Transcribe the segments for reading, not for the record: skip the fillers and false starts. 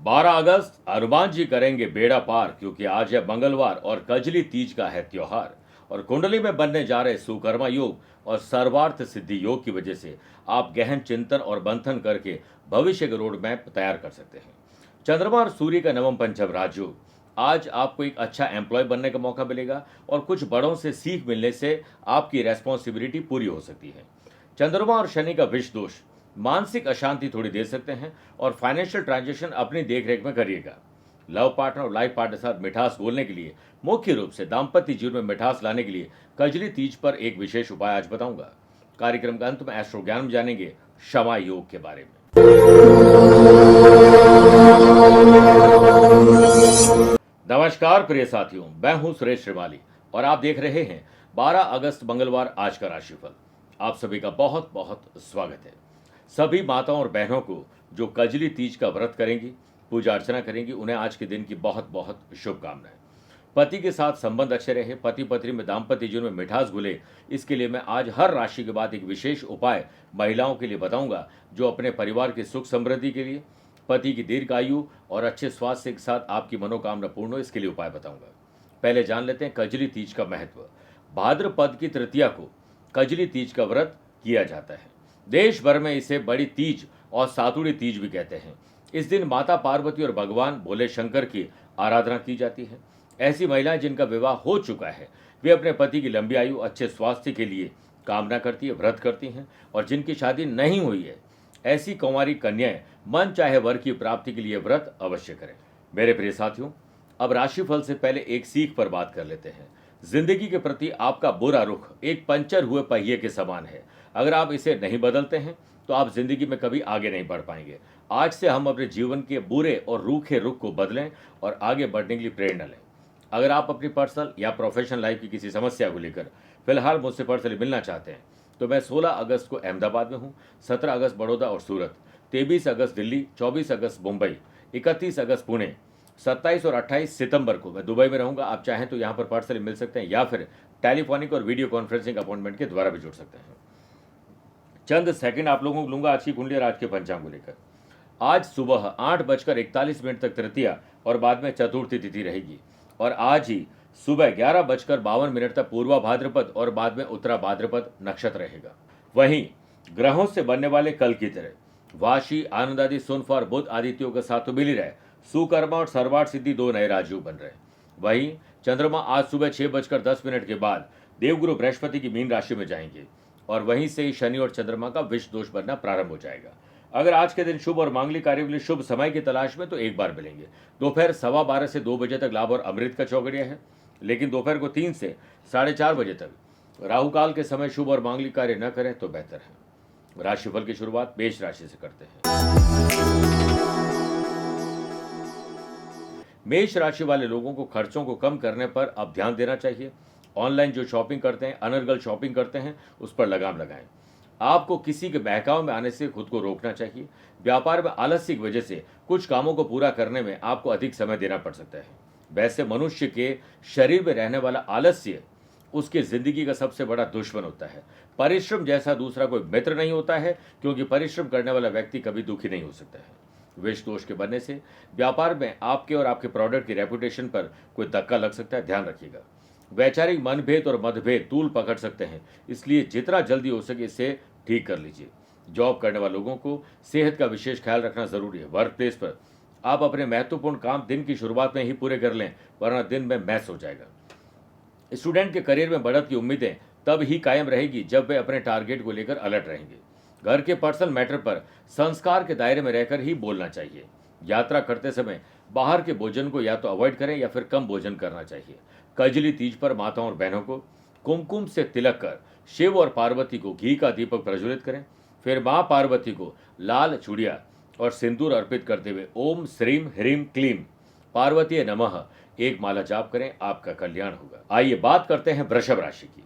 12 अगस्त हनुमान जी करेंगे बेड़ा पार, क्योंकि आज है मंगलवार और कजली तीज का है त्योहार। और कुंडली में बनने जा रहे सुकर्मा योग और सर्वार्थ सिद्धि योग की वजह से आप गहन चिंतन और मंथन करके भविष्य का रोड मैप तैयार कर सकते हैं। चंद्रमा और सूर्य का नवम पंचम राजयोग, आज आपको एक अच्छा एम्प्लॉय बनने का मौका मिलेगा और कुछ बड़ों से सीख मिलने से आपकी रेस्पॉन्सिबिलिटी पूरी हो सकती है। चंद्रमा और शनि का विष दोष मानसिक अशांति थोड़ी दे सकते हैं और फाइनेंशियल ट्रांजेक्शन अपनी देखरेख में करिएगा। लव पार्टनर और लाइफ पार्टनर के साथ मिठास बोलने के लिए, मुख्य रूप से दाम्पत्य जीवन में मिठास लाने के लिए कजली तीज पर एक विशेष उपाय आज बताऊंगा। कार्यक्रम के अंत में एस्ट्रो ज्ञान में जानेंगे क्षमा योग के बारे में। नमस्कार प्रिय साथियों, मैं हूं सुरेश श्रीमाली और आप देख रहे हैं 12 अगस्त मंगलवार आज का राशिफल। आप सभी का बहुत बहुत स्वागत है। सभी माताओं और बहनों को जो कजली तीज का व्रत करेंगी, पूजा अर्चना करेंगी, उन्हें आज के दिन की बहुत बहुत शुभकामनाएं। पति के साथ संबंध अच्छे रहे, पति पत्नी में दाम्पत्य जीवन में मिठास घुले, इसके लिए मैं आज हर राशि के बाद एक विशेष उपाय महिलाओं के लिए बताऊंगा, जो अपने परिवार की सुख समृद्धि के लिए, पति की दीर्घायु और अच्छे स्वास्थ्य के साथ आपकी मनोकामना पूर्ण हो, इसके लिए उपाय बताऊंगा। पहले जान लेते हैं कजली तीज का महत्व। भाद्रपद की तृतीया को कजली तीज का व्रत किया जाता है। देश भर में इसे बड़ी तीज और सातुड़ी तीज भी कहते हैं। इस दिन माता पार्वती और भगवान भोले शंकर की आराधना की जाती है। ऐसी महिलाएं जिनका विवाह हो चुका है, वे अपने पति की लंबी आयु, अच्छे स्वास्थ्य के लिए कामना करती है, व्रत करती हैं। और जिनकी शादी नहीं हुई है, ऐसी कुंवारी कन्याएं मन चाहे वर की प्राप्ति के लिए व्रत अवश्य करें। मेरे प्रिय साथियों, अब राशिफल से पहले एक सीख पर बात कर लेते हैं। जिंदगी के प्रति आपका बुरा रुख एक पंचर हुए पहिए के समान है। अगर आप इसे नहीं बदलते हैं तो आप जिंदगी में कभी आगे नहीं बढ़ पाएंगे। आज से हम अपने जीवन के बुरे और रूखे रुख को बदलें और आगे बढ़ने के लिए प्रेरणा लें। अगर आप अपनी पर्सनल या प्रोफेशनल लाइफ की किसी समस्या को लेकर फिलहाल मुझसे पर्सनली मिलना चाहते हैं तो मैं 16 अगस्त को अहमदाबाद में हूँ, 17 अगस्त बड़ौदा और सूरत, 23 अगस्त दिल्ली, 24 अगस्त मुंबई, 31 अगस्त पुणे, 27 और 28 सितंबर को मैं दुबई में रहूंगा। आप चाहें तो यहाँ पर पर्सनली मिल सकते हैं या फिर टेलीफोनिक और वीडियो कॉन्फ्रेंसिंग अपॉइंटमेंट के द्वारा भी जुड़ सकते हैं। चंद सेकंड आप लोगों को लूंगा आज की कुंडली और आज के पंचांग को लेकर। आज सुबह 8:41 तक तृतीया और बाद में चतुर्थी तिथि रहेगी और आज ही सुबह 11:52 तक पूर्वा भाद्रपद और बाद में उत्तरा भाद्रपद नक्षत्र रहेगा। वहीं ग्रहों से बनने वाले कल की तरह वाशी, आनंद आदि, सुनफ और बुध आदित्यों के साथ तो मिल ही रहे, सुकर्मा और सर्वार्थ सिद्धि दो नए राजयोग बन रहे। वहीं चंद्रमा आज सुबह 6:10 के बाद देवगुरु बृहस्पति की मीन राशि में जाएंगे और वहीं से ही शनि और चंद्रमा का विष दोष बनना प्रारंभ हो जाएगा। अगर आज के दिन शुभ और मांगलिक कार्यों के लिए शुभ समय की तलाश में तो एक बार मिलेंगे। दोपहर 12:15 से 2 बजे तक लाभ और अमृत का चौगड़िया है, लेकिन दोपहर को 3 से 4:30 बजे तक राहु काल के समय शुभ और मांगलिक कार्य न करें तो बेहतर है। राशिफल की शुरुआत मेष राशि से करते हैं। मेष राशि वाले लोगों को खर्चों को कम करने पर अब ध्यान देना चाहिए। ऑनलाइन जो शॉपिंग करते हैं, अनर्गल शॉपिंग करते हैं, उस पर लगाम लगाएं। आपको किसी के बहकावे में आने से खुद को रोकना चाहिए। व्यापार में आलस्य की वजह से कुछ कामों को पूरा करने में आपको अधिक समय देना पड़ सकता है। वैसे मनुष्य के शरीर में रहने वाला आलस्य उसकी जिंदगी का सबसे बड़ा दुश्मन होता है। परिश्रम जैसा दूसरा कोई मित्र नहीं होता है, क्योंकि परिश्रम करने वाला व्यक्ति कभी दुखी नहीं हो सकता है। विष दोष के बनने से व्यापार में आपके और आपके प्रोडक्ट की रेपुटेशन पर कोई धक्का लग सकता है, ध्यान रखिएगा। वैचारिक मनभेद और मतभेद तूल पकड़ सकते हैं, इसलिए जितना जल्दी हो सके इसे ठीक कर लीजिए। जॉब करने वाले लोगों को सेहत का विशेष ख्याल रखना जरूरी है। वर्क प्लेस पर आप अपने महत्वपूर्ण काम दिन की शुरुआत में ही पूरे कर लें, वरना दिन में मैस हो जाएगा। स्टूडेंट के करियर में बढ़त की उम्मीदें तब ही कायम रहेगी जब वे अपने टारगेट को लेकर अलर्ट रहेंगे। घर के पर्सनल मैटर पर संस्कार के दायरे में रहकर ही बोलना चाहिए। यात्रा करते समय बाहर के भोजन को या तो अवॉइड करें या फिर कम भोजन करना चाहिए। कजली तीज पर माताओं और बहनों को कुमकुम से तिलक कर शिव और पार्वती को घी का दीपक प्रज्वलित करें। फिर मां पार्वती को लाल चूड़िया और सिंदूर अर्पित करते हुए ओम श्रीम ह्रीम क्लीम पार्वती नमः एक माला जाप करें, आपका कल्याण होगा। आइए बात करते हैं वृषभ राशि की।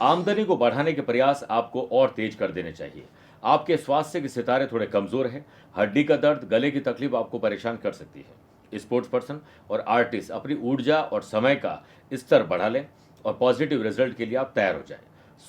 आमदनी को बढ़ाने के प्रयास आपको और तेज कर देने चाहिए। आपके स्वास्थ्य के सितारे थोड़े कमजोर हैं। हड्डी का दर्द, गले की तकलीफ आपको परेशान कर सकती है। स्पोर्ट्स पर्सन और आर्टिस्ट अपनी ऊर्जा और समय का स्तर बढ़ा लें और पॉजिटिव रिजल्ट के लिए आप तैयार हो जाएं।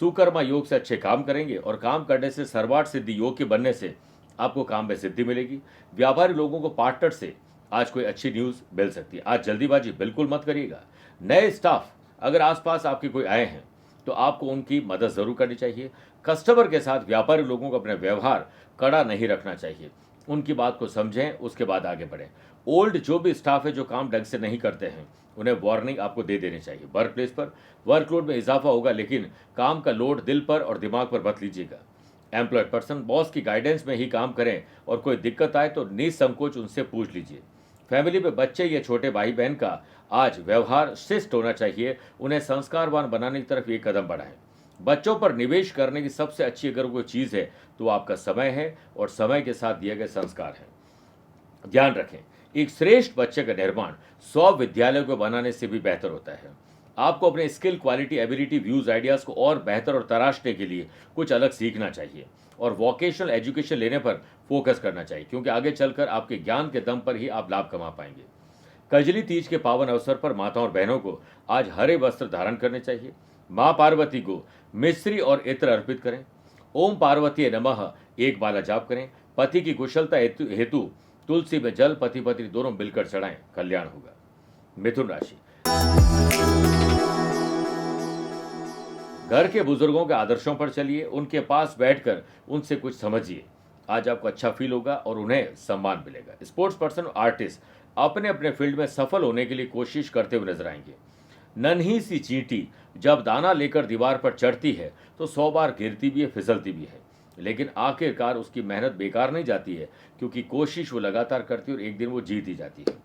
सुकर्मा योग से अच्छे काम करेंगे और काम करने से सर्वार्थ सिद्धि योग के बनने से आपको काम में सिद्धि मिलेगी। व्यापारी लोगों को पार्टनर से आज कोई अच्छी न्यूज़ मिल सकती है। आज जल्दीबाजी बिल्कुल मत करिएगा। नए स्टाफ अगर आसपास आपके कोई आए हैं तो आपको उनकी मदद ज़रूर करनी चाहिए। कस्टमर के साथ व्यापारी लोगों को अपना व्यवहार कड़ा नहीं रखना चाहिए। उनकी बात को समझें, उसके बाद आगे बढ़ें। ओल्ड जो भी स्टाफ है जो काम ढंग से नहीं करते हैं, उन्हें वार्निंग आपको दे देनी चाहिए। वर्क प्लेस पर वर्कलोड में इजाफा होगा, लेकिन काम का लोड दिल पर और दिमाग पर मत लीजिएगा। एम्प्लॉयड पर्सन बॉस की गाइडेंस में ही काम करें और कोई दिक्कत आए तो निसंकोच उनसे पूछ लीजिए। फैमिली में बच्चे या छोटे भाई बहन का आज व्यवहार शिष्ट होना चाहिए। उन्हें संस्कारवान बनाने की तरफ ये कदम बढ़ाएं। बच्चों पर निवेश करने की सबसे अच्छी अगर कोई चीज़ है तो वो आपका समय है और समय के साथ दिए गए संस्कार हैं। ध्यान रखें, एक श्रेष्ठ बच्चे का निर्माण 100 विद्यालयों को बनाने से भी बेहतर होता है। आपको अपने skill, quality, ability, views, ideas को और बेहतर और तराशने के लिए कुछ अलग सीखना चाहिए और वोकेशनल एजुकेशन लेने पर फोकस करना चाहिए, क्योंकि आगे चलकर आपके ज्ञान के दम पर ही आप लाभ कमा पाएंगे। कजली तीज के पावन अवसर पर माताओं और बहनों को आज हरे वस्त्र धारण करने चाहिए। मां पार्वती को मिश्री और इत्र अर्पित करें। ओम पार्वती नमः एक माला जाप करें। पति की कुशलता हेतु तुलसी में जल पति पत्नी दोनों मिलकर चढ़ाएं, कल्याण होगा। मिथुन राशि, घर के बुजुर्गों के आदर्शों पर चलिए, उनके पास बैठकर उनसे कुछ समझिए। आज आपको अच्छा फील होगा और उन्हें सम्मान मिलेगा। स्पोर्ट्स पर्सन और आर्टिस्ट अपने अपने फील्ड में सफल होने के लिए कोशिश करते हुए नजर आएंगे। नन्ही सी चींटी जब दाना लेकर दीवार पर चढ़ती है तो 100 बार गिरती भी है, फिसलती भी है, लेकिन आखिरकार उसकी मेहनत बेकार नहीं जाती है, क्योंकि कोशिश वो लगातार करती है और एक दिन वो जीत ही जाती है।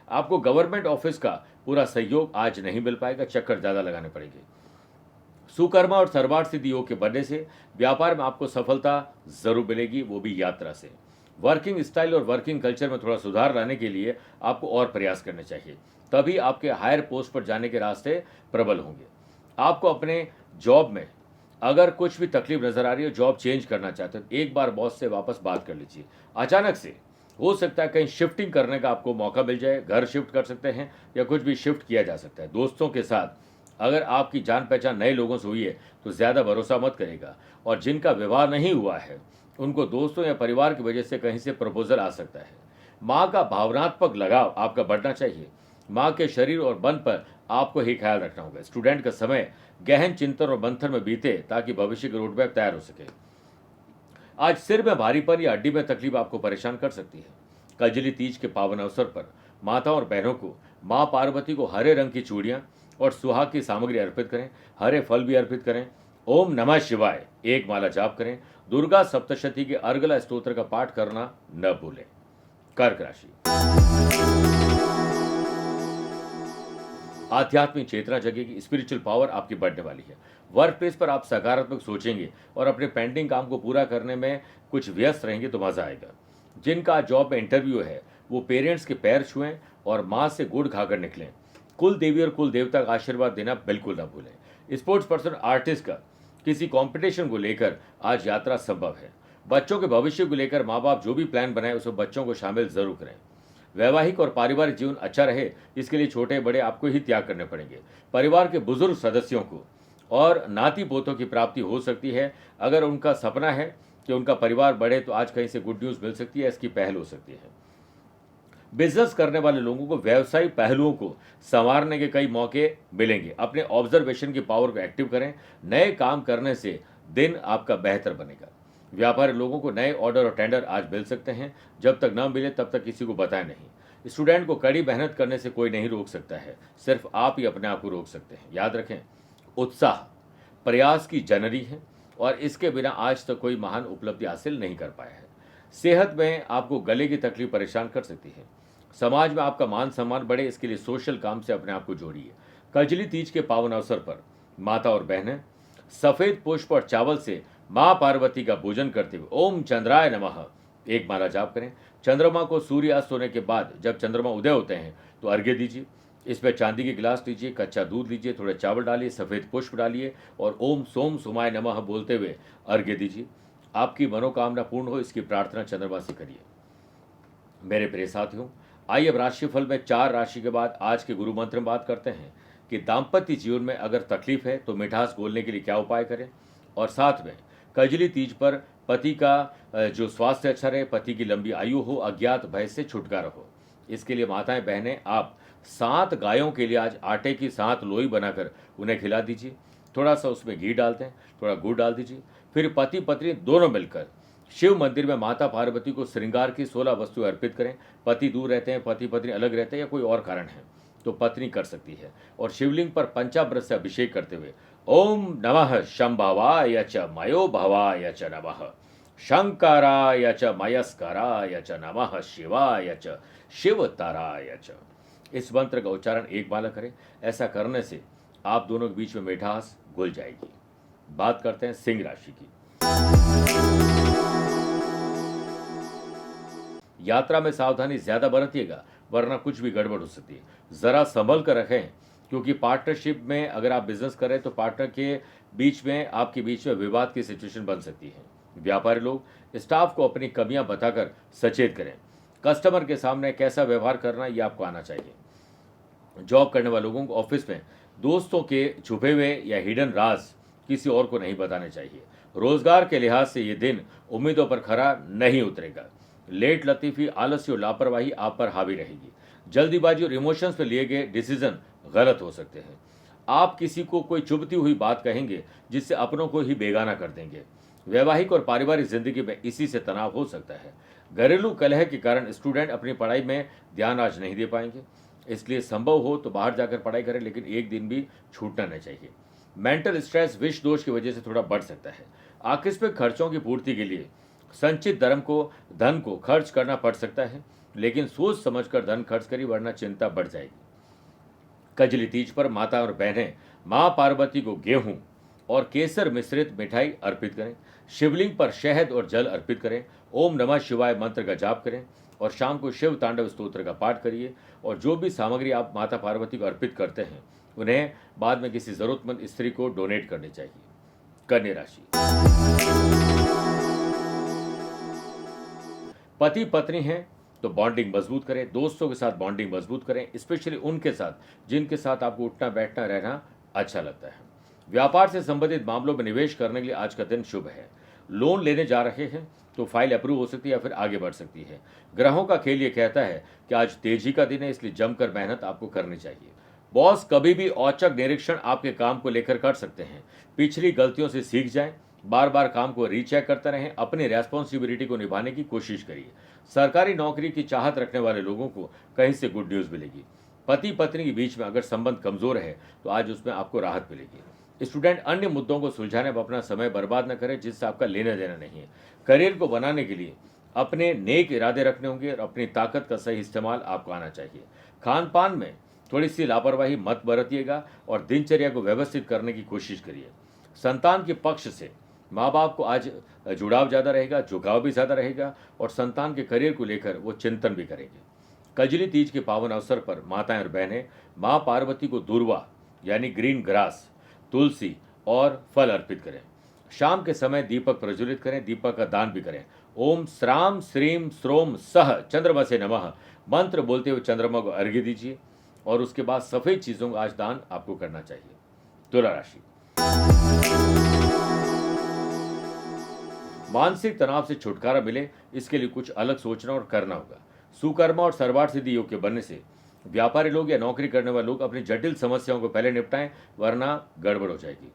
आपको गवर्नमेंट ऑफिस का पूरा सहयोग आज नहीं मिल पाएगा, चक्कर ज़्यादा लगाने पड़ेंगे। सुकर्मा और सर्वार्थ सिद्धि योग के बनने से व्यापार में आपको सफलता जरूर मिलेगी, वो भी यात्रा से। वर्किंग स्टाइल और वर्किंग कल्चर में थोड़ा सुधार लाने के लिए आपको और प्रयास करने चाहिए, तभी आपके हायर पोस्ट पर जाने के रास्ते प्रबल होंगे। आपको अपने जॉब में अगर कुछ भी तकलीफ नजर आ रही है, जॉब चेंज करना चाहते हो, एक बार बॉस से वापस बात कर लीजिए। अचानक से हो सकता है कहीं शिफ्टिंग करने का आपको मौका मिल जाए, घर शिफ्ट कर सकते हैं या कुछ भी शिफ्ट किया जा सकता है। दोस्तों के साथ अगर आपकी जान पहचान नए लोगों से हुई है तो ज़्यादा भरोसा मत करेगा, और जिनका विवाह नहीं हुआ है उनको दोस्तों या परिवार की वजह से कहीं से प्रपोजल आ सकता है। माँ का भावनात्मक लगाव आपका बढ़ना चाहिए। माँ के शरीर और मन पर आपको ही ख्याल रखना होगा। स्टूडेंट का समय गहन चिंतन और मंथन में बीते ताकि भविष्य के रोडमैप तैयार हो सके। आज सिर में भारीपन या हड्डी में तकलीफ आपको परेशान कर सकती है। कजली तीज के पावन अवसर पर माताओं और बहनों को माँ पार्वती को हरे रंग की चूड़ियाँ और सुहाग की सामग्री अर्पित करें। हरे फल भी अर्पित करें। ओम नमः शिवाय एक माला जाप करें। दुर्गा सप्तशती के अर्गला स्तोत्र का पाठ करना न भूलें। कर्क राशि, आध्यात्मिक चेतना जगेगी, स्पिरिचुअल पावर आपकी बढ़ने वाली है। वर्क प्लेस पर आप सकारात्मक सोचेंगे और अपने पेंडिंग काम को पूरा करने में कुछ व्यस्त रहेंगे तो मजा आएगा। जिनका जॉब में इंटरव्यू है वो पेरेंट्स के पैर छुएं और माँ से गुड़ खाकर निकलें। कुल देवी और कुल देवता का आशीर्वाद देना बिल्कुल न भूलें। स्पोर्ट्स पर्सन आर्टिस्ट का किसी कंपटीशन को लेकर आज यात्रा संभव है। बच्चों के भविष्य को लेकर माँ बाप जो भी प्लान बनाए उसमें बच्चों को शामिल जरूर करें। वैवाहिक और पारिवारिक जीवन अच्छा रहे, इसके लिए छोटे बड़े आपको ही त्याग करने पड़ेंगे। परिवार के बुजुर्ग सदस्यों को और नाती पोतों की प्राप्ति हो सकती है। अगर उनका सपना है कि उनका परिवार बढ़े तो आज कहीं से गुड न्यूज़ मिल सकती है, इसकी पहल हो सकती है। बिजनेस करने वाले लोगों को व्यवसायिक पहलुओं को संवारने के कई मौके मिलेंगे। अपने ऑब्जर्वेशन की पावर को एक्टिव करें। नए काम करने से दिन आपका बेहतर बनेगा। व्यापारी लोगों को नए ऑर्डर और टेंडर आज मिल सकते हैं। जब तक न मिले तब तक किसी को बताएं नहीं। स्टूडेंट को कड़ी मेहनत करने से कोई नहीं रोक सकता है, सिर्फ आप ही अपने आप को रोक सकते हैं। याद रखें, उत्साह प्रयास की जननी है और इसके बिना आज तक कोई महान उपलब्धि हासिल नहीं कर पाया है। सेहत में आपको गले की तकलीफ परेशान कर सकती है। समाज में आपका मान सम्मान बढ़े, इसके लिए सोशल काम से अपने आप को जोड़िए। कजली तीज के पावन अवसर पर माता और बहनें सफेद पुष्प और चावल से माँ पार्वती का पूजन करते हुए ओम चंद्राय नमः एक माला जाप करें। चंद्रमा को सूर्यास्त होने के बाद जब चंद्रमा उदय होते हैं तो अर्घ्य दीजिए। इसमें चांदी के गिलास लीजिए, कच्चा दूध लीजिए, थोड़े चावल डालिए, सफेद पुष्प डालिए और ओम सोम सुमाय नमः बोलते हुए अर्घ्य दीजिए। आपकी मनोकामना पूर्ण हो, इसकी प्रार्थना चंद्रमा से करिए। मेरे प्रिय साथियों, आइए अब राशिफल में 4 राशि के बाद आज के गुरु मंत्र में बात करते हैं कि दाम्पत्य जीवन में अगर तकलीफ है तो मिठास घोलने के लिए क्या उपाय करें, और साथ में कजली तीज पर पति का जो स्वास्थ्य अच्छा रहे, पति की लंबी आयु हो, अज्ञात भय से छुटकारा हो, इसके लिए माताएं बहनें आप 7 गायों के लिए आज आटे की 7 लोई बनाकर उन्हें खिला दीजिए। थोड़ा सा उसमें घी डालते हैं, थोड़ा गुड़ डाल दीजिए। फिर पति पत्नी दोनों मिलकर शिव मंदिर में माता पार्वती को श्रृंगार की 16 वस्तुएं अर्पित करें। पति दूर रहते हैं, पति पत्नी अलग रहते हैं या कोई और कारण है तो पत्नी कर सकती है। और शिवलिंग पर पंचामृत से अभिषेक करते हुए ओम नमः शंभवाय च मयो भवाय च नमः शंकराय च मयस्कराय च नमः शिवाय च शिवतराय च, इस मंत्र का उच्चारण एक माला करें। ऐसा करने से आप दोनों के बीच में मिठास घुल जाएगी। बात करते हैं सिंह राशि की। यात्रा में सावधानी ज्यादा बरतिएगा वरना कुछ भी गड़बड़ हो सकती है। जरा संभल कर रखें क्योंकि पार्टनरशिप में अगर आप बिजनेस करें तो पार्टनर के बीच में आपके बीच में विवाद की सिचुएशन बन सकती है। व्यापारी लोग स्टाफ को अपनी कमियां बताकर सचेत करें। कस्टमर के सामने कैसा व्यवहार करना ये आपको आना चाहिए। जॉब करने वाले लोगों को ऑफिस में दोस्तों के छुपे हुए या हिडन राज किसी और को नहीं बताने चाहिए। रोजगार के लिहाज से ये दिन उम्मीदों पर खरा नहीं उतरेगा। लेट लतीफी, आलस्य और लापरवाही आप पर हावी रहेगी। जल्दीबाजी और इमोशंस पर लिए गए डिसीजन गलत हो सकते हैं। आप किसी को कोई चुभती हुई बात कहेंगे जिससे अपनों को ही बेगाना कर देंगे। वैवाहिक और पारिवारिक जिंदगी में इसी से तनाव हो सकता है। घरेलू कलह के कारण स्टूडेंट अपनी पढ़ाई में ध्यान आज नहीं दे पाएंगे, इसलिए संभव हो तो बाहर जाकर पढ़ाई करें, लेकिन एक दिन भी छूटना नहीं चाहिए। मेंटल स्ट्रेस विष दोष की वजह से थोड़ा बढ़ सकता है। आकस्मिक खर्चों की पूर्ति के लिए संचित धन को खर्च करना पड़ सकता है, लेकिन सोच समझकर धन खर्च करिए वरना चिंता बढ़ जाएगी। कजली तीज पर माता और बहनें मां पार्वती को गेहूं और केसर मिश्रित मिठाई अर्पित करें। शिवलिंग पर शहद और जल अर्पित करें। ओम नमः शिवाय मंत्र का जाप करें और शाम को शिव तांडव स्तोत्र का पाठ करिए। और जो भी सामग्री आप माता पार्वती को अर्पित करते हैं उन्हें बाद में किसी जरूरतमंद स्त्री को डोनेट करनी चाहिए। कन्या राशि। पति पत्नी हैं तो बॉन्डिंग मजबूत करें। दोस्तों के साथ बॉन्डिंग मजबूत करें, स्पेशली उनके साथ जिनके साथ आपको उठना बैठना रहना अच्छा लगता है। व्यापार से संबंधित मामलों में निवेश करने के लिए आज का दिन शुभ है। लोन लेने जा रहे हैं तो फाइल अप्रूव हो सकती है या फिर आगे बढ़ सकती है। ग्रहों का खेल ये कहता है कि आज तेजी का दिन है, इसलिए जमकर मेहनत आपको करनी चाहिए। बॉस कभी भी औचक निरीक्षण आपके काम को लेकर कर सकते हैं। पिछली गलतियों से सीख जाएं, बार बार काम को रीचेक करते रहें, अपनी रेस्पॉन्सिबिलिटी को निभाने की कोशिश करिए। सरकारी नौकरी की चाहत रखने वाले लोगों को कहीं से गुड न्यूज मिलेगी। पति पत्नी के बीच में अगर संबंध कमजोर है तो आज उसमें आपको राहत मिलेगी। स्टूडेंट अन्य मुद्दों को सुलझाने में अपना समय बर्बाद न करें जिससे आपका लेना देना नहीं है। करियर को बनाने के लिए अपने नेक इरादे रखने होंगे और अपनी ताकत का सही इस्तेमाल आपको आना चाहिए। खान पान में थोड़ी सी लापरवाही मत बरतिएगा और दिनचर्या को व्यवस्थित करने की कोशिश करिए। संतान के पक्ष से माँ बाप को आज जुड़ाव ज़्यादा रहेगा, झुकाव भी ज़्यादा रहेगा और संतान के करियर को लेकर वो चिंतन भी करेंगे। कजली तीज के पावन अवसर पर माताएं और बहनें माँ पार्वती को दूर्वा यानी ग्रीन ग्रास, तुलसी और फल अर्पित करें। शाम के समय दीपक प्रज्वलित करें, दीपक का दान भी करें। ओम श्राम श्रीम श्रोम सह चंद्रमा से नमः मंत्र बोलते हुए चंद्रमा को अर्घ्य दीजिए और उसके बाद सफेद चीजों का आज दान आपको करना चाहिए। तुला राशि। मानसिक तनाव से छुटकारा मिले इसके लिए कुछ अलग सोचना और करना होगा। सुकर्मा और सर्वार्थ सिद्धि योग के बनने से व्यापारी लोग या नौकरी करने वाले लोग अपनी जटिल समस्याओं को पहले निपटाएं वरना गड़बड़ हो जाएगी।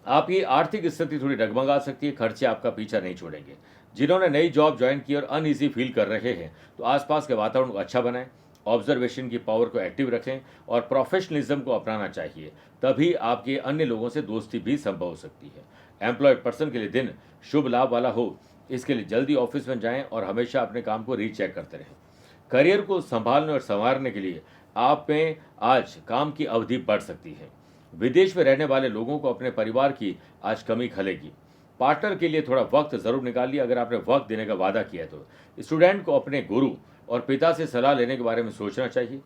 आपकी आर्थिक स्थिति थोड़ी डगमगा सकती है, खर्चे आपका पीछा नहीं छोड़ेंगे। जिन्होंने नई जॉब ज्वाइन की और अनईजी फील कर रहे हैं तो आसपास के वातावरण को अच्छा बनाएं, ऑब्जर्वेशन की पावर को एक्टिव रखें और प्रोफेशनलिज्म को अपनाना चाहिए, तभी आपके अन्य लोगों से दोस्ती भी संभव हो सकती है। एम्प्लॉयड पर्सन के लिए दिन शुभ लाभ वाला हो, इसके लिए जल्दी ऑफिस में जाएं और हमेशा अपने काम को रीचेक करते रहें। करियर को संभालने और संवारने के लिए आप में आज काम की अवधि बढ़ सकती है। विदेश में रहने वाले लोगों को अपने परिवार की आज कमी खलेगी। पार्टनर के लिए थोड़ा वक्त जरूर निकालिए अगर आपने वक्त देने का वादा किया है तो। स्टूडेंट को अपने गुरु और पिता से सलाह लेने के बारे में सोचना चाहिए।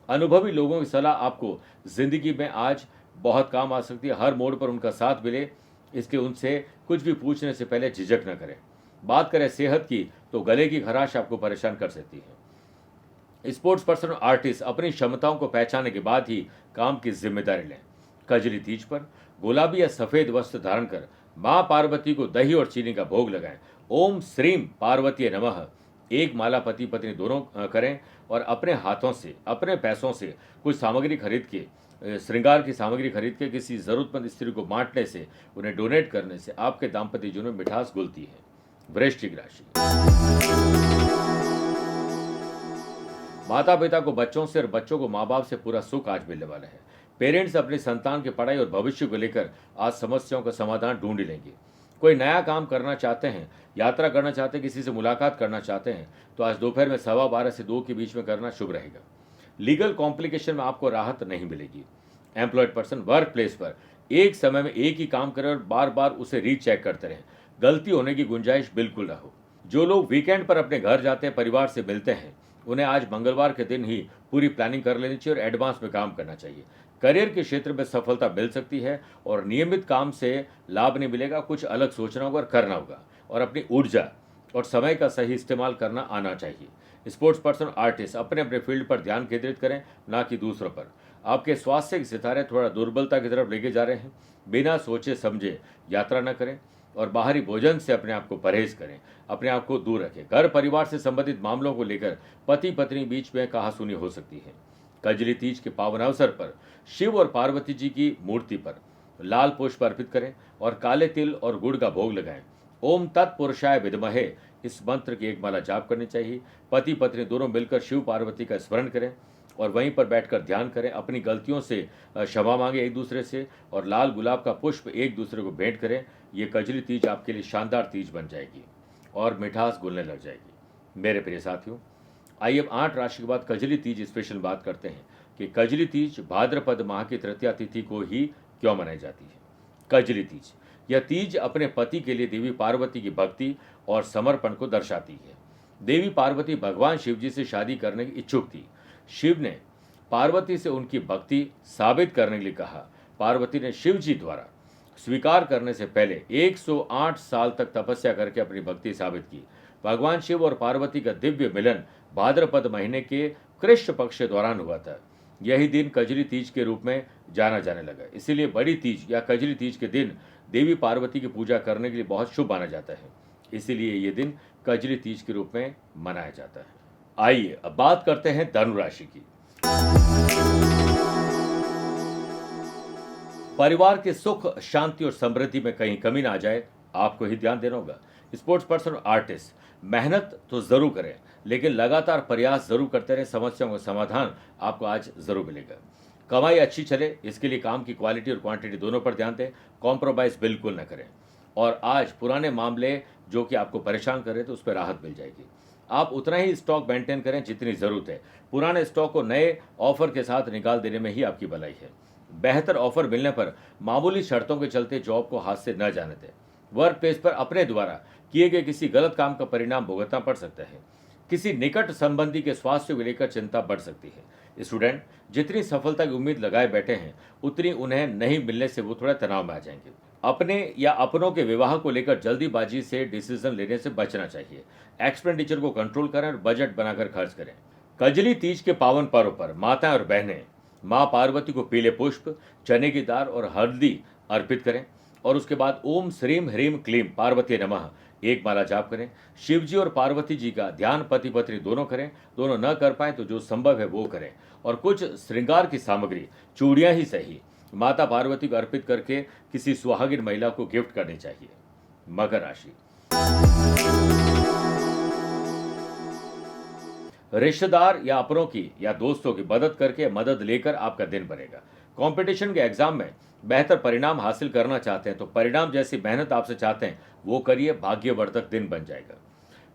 अनुभवी लोगों की सलाह आपको जिंदगी में आज बहुत काम आ सकती है। हर मोड़ पर उनका साथ मिले, इसके उनसे कुछ भी पूछने से पहले झिझक न करें। बात करें सेहत की तो गले की खराश आपको परेशान कर सकती है। स्पोर्ट्स पर्सन और आर्टिस्ट अपनी क्षमताओं को पहचानने के बाद ही काम की जिम्मेदारी लें। कजली तीज पर गुलाबी या सफेद वस्त्र धारण कर माँ पार्वती को दही और चीनी का भोग लगाएं। ओम श्रीम पार्वती नमः एक माला पति पत्नी दोनों करें और अपने हाथों से, अपने पैसों से कुछ सामग्री खरीद के, श्रृंगार की सामग्री खरीद के किसी जरूरतमंद स्त्री को बांटने से, उन्हें डोनेट करने से आपके दाम्पत्य जीवन में मिठास घुलती है। वृश्चिक राशि, माता पिता को बच्चों से और बच्चों को माँ बाप से पूरा सुख आज मिलने वाला है। पेरेंट्स अपनी संतान की पढ़ाई और भविष्य को लेकर आज समस्याओं का समाधान ढूंढ लेंगे। कोई नया काम करना चाहते हैं, यात्रा करना चाहते हैं, किसी से मुलाकात करना चाहते हैं तो आज दोपहर में 12:15 से 2 के बीच में करना शुभ रहेगा। लीगल कॉम्प्लिकेशन में आपको राहत नहीं मिलेगी। एम्प्लॉयड पर्सन वर्क प्लेस पर एक समय में एक ही काम करें और बार बार उसे रीचेक करते रहें। गलती होने की गुंजाइश बिल्कुल ना हो। जो लोग वीकेंड पर अपने घर जाते हैं, परिवार से मिलते हैं, उन्हें आज मंगलवार के दिन ही पूरी प्लानिंग कर लेनी चाहिए और एडवांस में काम करना चाहिए। करियर के क्षेत्र में सफलता मिल सकती है और नियमित काम से लाभ नहीं मिलेगा, कुछ अलग सोचना होगा और करना होगा और अपनी ऊर्जा और समय का सही इस्तेमाल करना आना चाहिए। स्पोर्ट्स पर्सन आर्टिस्ट अपने अपने फील्ड पर ध्यान केंद्रित करें, ना कि दूसरों पर। आपके स्वास्थ्य के सितारे थोड़ा दुर्बलता की तरफ लेके जा रहे हैं। बिना सोचे समझे यात्रा न करें और बाहरी भोजन से अपने आप को परहेज करें, अपने आप को दूर रखें। घर परिवार से संबंधित मामलों को लेकर पति पत्नी बीच में कहासुनी हो सकती है। कजली तीज के पावन अवसर पर शिव और पार्वती जी की मूर्ति पर लाल पुष्प अर्पित करें और काले तिल और गुड़ का भोग लगाएं। ओम तत्पुरुषाय विद्महे इस मंत्र की एक माला जाप करनी चाहिए। पति पत्नी दोनों मिलकर शिव पार्वती का स्मरण करें और वहीं पर बैठकर ध्यान करें। अपनी गलतियों से क्षमा मांगे एक दूसरे से और लाल गुलाब का पुष्प एक दूसरे को भेंट करें। ये कजली तीज आपके लिए शानदार तीज बन जाएगी और मिठास घुलने लग जाएगी। मेरे प्रिय साथियों, आइए अब 8 राशि के बाद कजली तीज स्पेशल बात करते हैं कि कजली तीज भाद्रपद माह की तृतीया तिथि को ही क्यों मनाई जाती है। कजली तीज, यह तीज अपने पति के लिए देवी पार्वती की भक्ति और समर्पण को दर्शाती है। देवी पार्वती भगवान शिव जी से शादी करने की इच्छुक थी। शिव ने पार्वती से उनकी भक्ति साबित करने के लिए कहा। पार्वती ने शिव जी द्वारा स्वीकार करने से पहले 108 साल तक तपस्या करके अपनी भक्ति साबित की। भगवान शिव और पार्वती का दिव्य मिलन भाद्रपद महीने के कृष्ण पक्ष के दौरान हुआ था। यही दिन कजली तीज के रूप में जाना जाने लगा। इसीलिए बड़ी तीज या कजली तीज के दिन देवी पार्वती की पूजा करने के लिए बहुत शुभ माना जाता है। इसीलिए ये दिन कजली तीज के रूप में मनाया जाता है। आइए अब बात करते हैं धनु राशि की। परिवार के सुख, शांति और समृद्धि में कहीं कमी ना आ जाए, आपको ही ध्यान देना होगा। स्पोर्ट्स पर्सन और आर्टिस्ट मेहनत तो जरूर करें, लेकिन लगातार प्रयास जरूर करते रहें। समस्याओं का समाधान आपको आज जरूर मिलेगा। कमाई अच्छी चले, इसके लिए काम की क्वालिटी और क्वांटिटी दोनों पर ध्यान दें। कॉम्प्रोमाइज बिल्कुल न करें। और आज पुराने मामले जो कि आपको परेशान कर रहे थे, उस पर राहत मिल जाएगी। आप उतना ही स्टॉक मेंटेन करें जितनी ज़रूरत है। पुराने स्टॉक को नए ऑफर के साथ निकाल देने में ही आपकी भलाई है। बेहतर ऑफर मिलने पर मामूली शर्तों के चलते जॉब को हाथ से न जाने दें। वर्क प्लेस पर अपने द्वारा किए गए किसी गलत काम का परिणाम भुगतना पड़ सकता है। किसी निकट संबंधी के स्वास्थ्य को लेकर चिंता बढ़ सकती है। स्टूडेंट जितनी सफलता की उम्मीद लगाए बैठे हैं, उतनी उन्हें नहीं मिलने से वो थोड़ा तनाव में आ जाएंगे। अपने या अपनों के विवाह को लेकर जल्दीबाजी से डिसीजन लेने से बचना चाहिए। एक्सपेंडिचर को कंट्रोल करें और बजट बनाकर खर्च करें। कजली तीज के पावन पर्व पर माताएं और बहनें मां पार्वती को पीले पुष्प, चने की दाल और हल्दी अर्पित करें और उसके बाद ओम श्रीम ह्रीम क्लीम पार्वती नमः एक माला जाप करें। शिव जी और पार्वती जी का ध्यान पति पत्नी दोनों करें। दोनों न कर पाए तो जो संभव है वो करें और कुछ श्रृंगार की सामग्री, चूड़ियां ही सही, माता पार्वती को अर्पित करके किसी सुहागिन महिला को गिफ्ट करनी चाहिए। मकर राशि, रिश्तेदार या अपनों की या दोस्तों की मदद करके मदद लेकर आपका दिन बनेगा। कंपटीशन के एग्जाम में बेहतर परिणाम हासिल करना चाहते हैं तो परिणाम जैसी मेहनत आपसे चाहते हैं वो करिए, भाग्यवर्धक दिन बन जाएगा।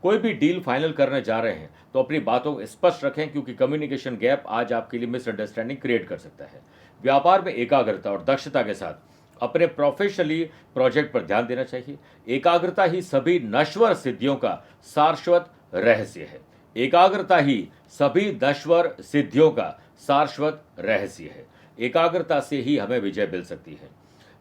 कोई भी डील फाइनल करने जा रहे हैं तो अपनी बातों को स्पष्ट रखें, क्योंकि कम्युनिकेशन गैप आज आपके लिए मिसअंडरस्टैंडिंग क्रिएट कर सकता है। व्यापार में एकाग्रता और दक्षता के साथ अपने प्रोफेशनली प्रोजेक्ट पर ध्यान देना चाहिए। एकाग्रता ही सभी नश्वर सिद्धियों का शाश्वत रहस्य है। एकाग्रता ही सभी नश्वर सिद्धियों का शाश्वत रहस्य है। एकाग्रता से ही हमें विजय मिल सकती है।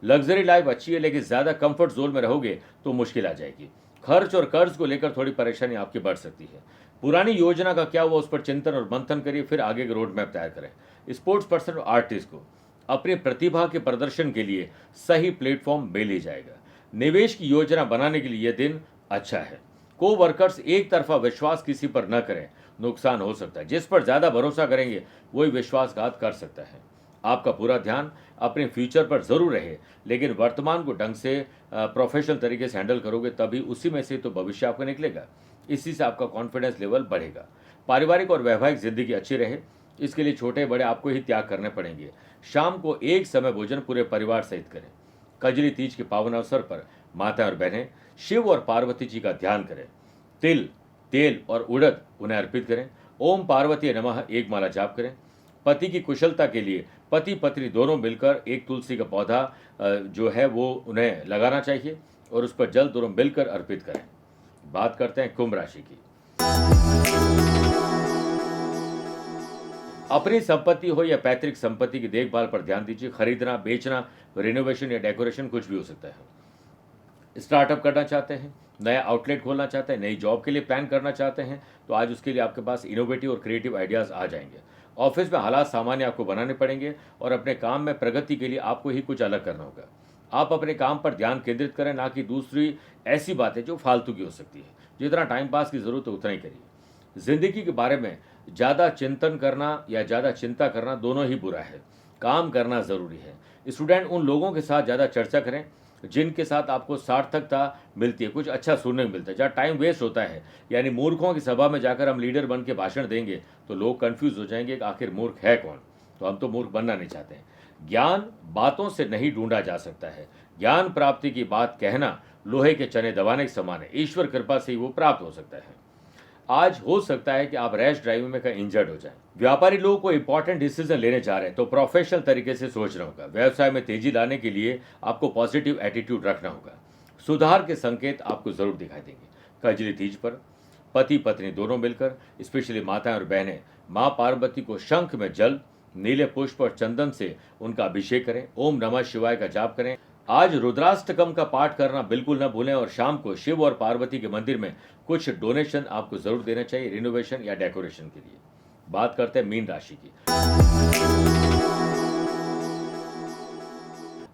लग्जरी लाइफ अच्छी है, लेकिन ज्यादा कंफर्ट जोन में रहोगे तो मुश्किल आ जाएगी। खर्च और कर्ज को लेकर थोड़ी परेशानी आपकी बढ़ सकती है। पुरानी योजना का क्या हुआ, उस पर चिंतन और मंथन करिए, फिर आगे का रोड मैप तैयार करें। स्पोर्ट्स पर्सन और आर्टिस्ट को अपनी प्रतिभा के प्रदर्शन के लिए सही प्लेटफॉर्म मिल ही जाएगा। निवेश की योजना बनाने के लिए यह दिन अच्छा है। को वर्कर्स एक तरफा विश्वास किसी पर न करें, नुकसान हो सकता है। जिस पर ज़्यादा भरोसा करेंगे वही विश्वासघात कर सकता है। आपका पूरा ध्यान अपने फ्यूचर पर ज़रूर रहे, लेकिन वर्तमान को ढंग से प्रोफेशनल तरीके से हैंडल करोगे तभी उसी में से तो भविष्य आपका निकलेगा। इसी से आपका कॉन्फिडेंस लेवल बढ़ेगा। पारिवारिक और वैवाहिक ज़िंदगी अच्छी रहे, इसके लिए छोटे बड़े आपको ही त्याग करने पड़ेंगे। शाम को एक समय भोजन पूरे परिवार सहित करें। कजरी तीज के पावन अवसर पर माता और बहनें शिव और पार्वती जी का ध्यान करें। तिल, तेल और उड़द उन्हें अर्पित करें। ओम पार्वती नमः एक माला जाप करें। पति की कुशलता के लिए पति पत्नी दोनों मिलकर एक तुलसी का पौधा जो है वो उन्हें लगाना चाहिए और उस पर जल दोनों मिलकर अर्पित करें। बात करते हैं कुंभ राशि की। अपनी संपत्ति हो या पैतृक संपत्ति की देखभाल पर ध्यान दीजिए। खरीदना, बेचना, रिनोवेशन या डेकोरेशन कुछ भी हो सकता है। स्टार्टअप करना चाहते हैं, नया आउटलेट खोलना चाहते हैं, नई जॉब के लिए प्लान करना चाहते हैं, तो आज उसके लिए आपके पास इनोवेटिव और क्रिएटिव आइडियाज़ आ जाएंगे। ऑफिस में हालात सामान्य आपको बनाने पड़ेंगे और अपने काम में प्रगति के लिए आपको ही कुछ अलग करना होगा। आप अपने काम पर ध्यान केंद्रित करें, ना कि दूसरी ऐसी बातें जो फालतू की हो सकती है। जितना टाइम पास की ज़रूरत है उतना ही करिए। ज़िंदगी के बारे में ज़्यादा चिंतन करना या ज़्यादा चिंता करना दोनों ही बुरा है। काम करना ज़रूरी है। स्टूडेंट उन लोगों के साथ ज़्यादा चर्चा करें जिनके साथ आपको सार्थकता मिलती है, कुछ अच्छा सुनने को मिलता है। जहाँ टाइम वेस्ट होता है, यानी मूर्खों की सभा में जाकर हम लीडर बन के भाषण देंगे तो लोग कंफ्यूज हो जाएंगे कि आखिर मूर्ख है कौन। तो हम तो मूर्ख बनना नहीं चाहते हैं। ज्ञान बातों से नहीं ढूंढा जा सकता है। ज्ञान प्राप्ति की बात कहना लोहे के चने दबाने के समान है। ईश्वर कृपा से ही वो प्राप्त हो सकता है। आज हो सकता है कि आप रैश ड्राइविंग में कहीं इंजर्ड हो जाएं। व्यापारी लोगों को इंपॉर्टेंट डिसीजन लेने जा रहे हैं तो प्रोफेशनल तरीके से सोचना होगा। व्यवसाय में तेजी लाने के लिए आपको पॉजिटिव एटीट्यूड रखना होगा। सुधार के संकेत आपको जरूर दिखाई देंगे। कजरी तीज पर पति पत्नी दोनों मिलकर, स्पेशली माताएं और बहनें, माँ पार्वती को शंख में जल, नीले पुष्प और चंदन से उनका अभिषेक करें। ओम नमः शिवाय का जाप करें। आज रुद्राष्टकम का पाठ करना बिल्कुल न भूलें और शाम को शिव और पार्वती के मंदिर में कुछ डोनेशन आपको जरूर देना चाहिए, रिनोवेशन या डेकोरेशन के लिए। बात करते हैं मीन राशि की।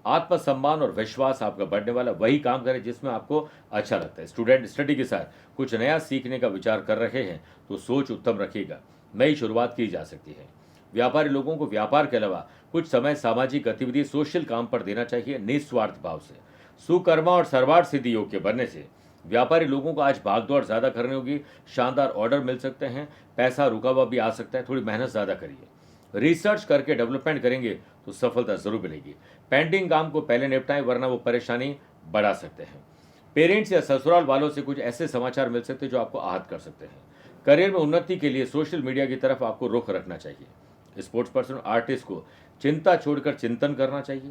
आत्मसम्मान और विश्वास आपका बढ़ने वाला। वही काम करें जिसमें आपको अच्छा लगता है। स्टूडेंट स्टडी के साथ कुछ नया सीखने का विचार कर रहे हैं तो सोच उत्तम रखिएगा। नई शुरुआत की जा सकती है। व्यापारी लोगों को व्यापार के अलावा कुछ समय सामाजिक गतिविधि, सोशल काम पर देना चाहिए निस्वार्थ भाव से। सुकर्मा और सर्वार्थ सिद्धि योग के बनने से व्यापारी लोगों को आज भागदौड़ ज़्यादा करनी होगी। शानदार ऑर्डर मिल सकते हैं, पैसा रुका हुआ भी आ सकता है। थोड़ी मेहनत ज़्यादा करिए। रिसर्च करके डेवलपमेंट करेंगे तो सफलता जरूर मिलेगी। पेंडिंग काम को पहले निपटाएं वरना वो परेशानी बढ़ा सकते हैं। पेरेंट्स या ससुराल वालों से कुछ ऐसे समाचार मिल सकते हैं जो आपको आहत कर सकते हैं। करियर में उन्नति के लिए सोशल मीडिया की तरफ आपको रुख रखना चाहिए। स्पोर्ट्स पर्सन, आर्टिस्ट को चिंता छोड़कर चिंतन करना चाहिए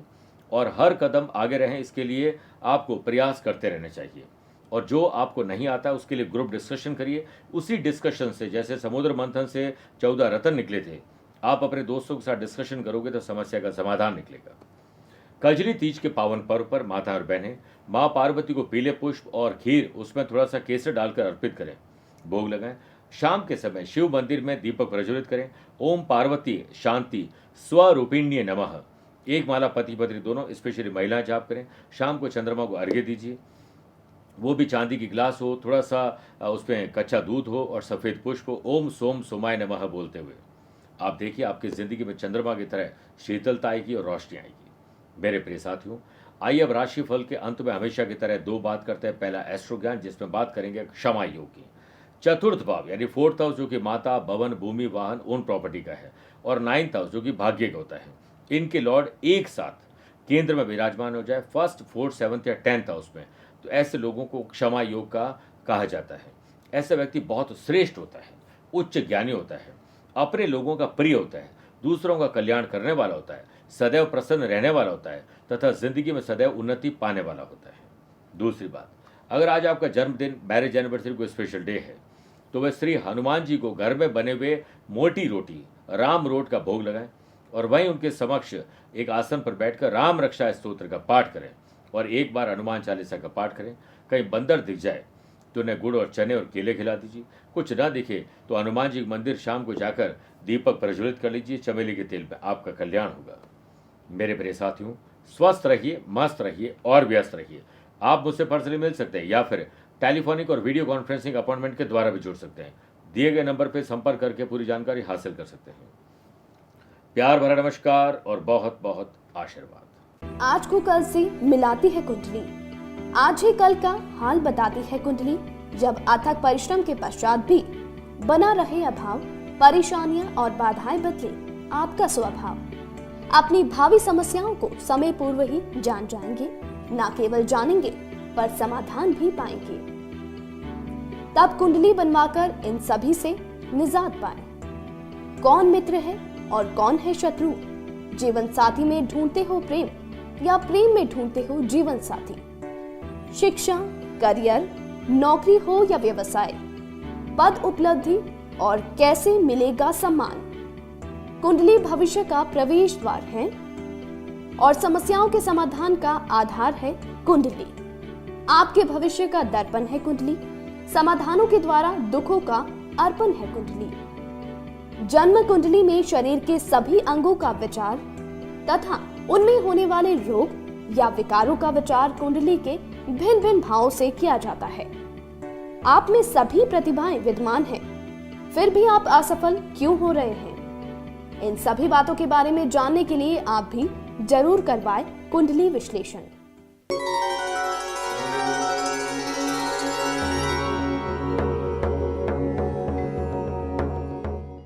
और हर कदम आगे रहें, इसके लिए आपको प्रयास करते रहने चाहिए। और जो आपको नहीं आता उसके लिए ग्रुप डिस्कशन करिए। उसी डिस्कशन से, जैसे समुद्र मंथन से 14 रत्न निकले थे, आप अपने दोस्तों के साथ डिस्कशन करोगे तो समस्या का समाधान निकलेगा। कजरी तीज के पावन पर्व पर माता और बहनें माँ पार्वती को पीले पुष्प और खीर, उसमें थोड़ा सा केसर डालकर अर्पित करें, भोग लगाएं। शाम के समय शिव मंदिर में दीपक प्रज्वलित करें। ओम पार्वती शांति स्वरूपिण्य नमः एक माला पति पत्नी दोनों, स्पेशली महिलाएं जाप करें। शाम को चंद्रमा को अर्घ्य दीजिए, वो भी चांदी की गिलास हो, थोड़ा सा उसमें कच्चा दूध हो और सफ़ेद पुष्प हो। ओम सोम सोमाय नमः बोलते हुए आप देखिए आपकी ज़िंदगी में चंद्रमा की तरह शीतलता आएगी और रोशनी आएगी। मेरे प्रिय साथियों, आइए अब राशिफल के अंत में हमेशा की तरह दो बात करते हैं। पहला एस्ट्रो ज्ञान, जिसमें बात करेंगे क्षमा योग की। चतुर्थ भाव यानी फोर्थ हाउस जो कि माता, भवन, भूमि, वाहन, ओन प्रॉपर्टी का है, और नाइन्थ हाउस जो कि भाग्य का होता है, इनके लॉर्ड एक साथ केंद्र में विराजमान हो जाए फर्स्ट, फोर्थ, सेवंथ या 10th हाउस में, तो ऐसे लोगों को क्षमा योग का कहा जाता है। ऐसा व्यक्ति बहुत श्रेष्ठ होता है, उच्च ज्ञानी होता है, अपने लोगों का प्रिय होता है, दूसरों का कल्याण करने वाला होता है, सदैव प्रसन्न रहने वाला होता है तथा जिंदगी में सदैव उन्नति पाने वाला होता है। दूसरी बात, अगर आज आपका जन्मदिन, मैरिज एनिवर्सरी कोई स्पेशल डे है तो वह श्री हनुमान जी को घर में बने हुए मोटी रोटी राम रोट का भोग लगाएं और वहीं उनके समक्ष एक आसन पर बैठकर राम रक्षा स्तोत्र का पाठ करें और एक बार हनुमान चालीसा का पाठ करें। कहीं बंदर दिख जाए तो उन्हें गुड़ और चने और केले खिला दीजिए। कुछ ना दिखे तो हनुमान जी मंदिर शाम को जाकर दीपक प्रज्वलित कर लीजिए। चमेली के तेल में आपका कल्याण होगा। मेरे प्रिय साथियों, स्वस्थ रहिए, मस्त रहिए और व्यस्त रहिए। आप मुझसे पर्सनली मिल सकते हैं या फिर टेलीफोनिक और वीडियो कॉन्फ्रेंसिंग अपॉइंटमेंट के द्वारा भी जुड़ सकते हैं। दिए गए नंबर पर संपर्क करके पूरी जानकारी हासिल कर सकते हैं। प्यार भरा नमस्कार और बहुत बहुत आशीर्वाद। आज को कल से मिलाती है कुंडली, आज ही कल का हाल बताती है कुंडली। जब अथक परिश्रम के पश्चात भी बना रहे अभाव, परेशानियां और बाधाएं बदले आपका स्वभाव, अपनी भावी समस्याओं को समय पूर्व ही जान जाएंगे, न केवल जानेंगे पर समाधान भी पाएंगे। तब कुंडली बनवाकर इन सभी से निजात पाए। कौन मित्र है और कौन है शत्रु, जीवन साथी में ढूंढते हो प्रेम या प्रेम में ढूंढते हो जीवन साथी, शिक्षा, करियर, नौकरी हो या व्यवसाय, पद उपलब्धि और कैसे मिलेगा सम्मान। कुंडली भविष्य का प्रवेश द्वार है और समस्याओं के समाधान का आधार है कुंडली। आपके भविष्य का दर्पण है कुंडली, समाधानों के द्वारा दुखों का अर्पण है कुंडली। जन्म कुंडली में शरीर के सभी अंगों का विचार तथा उनमें होने वाले रोग या विकारों का विचार कुंडली के भिन्न भिन्न भावों से किया जाता है। आप में सभी प्रतिभाएं विद्यमान हैं, फिर भी आप असफल क्यों हो रहे हैं? इन सभी बातों के बारे में जानने के लिए आप भी जरूर करवाएं कुंडली विश्लेषण।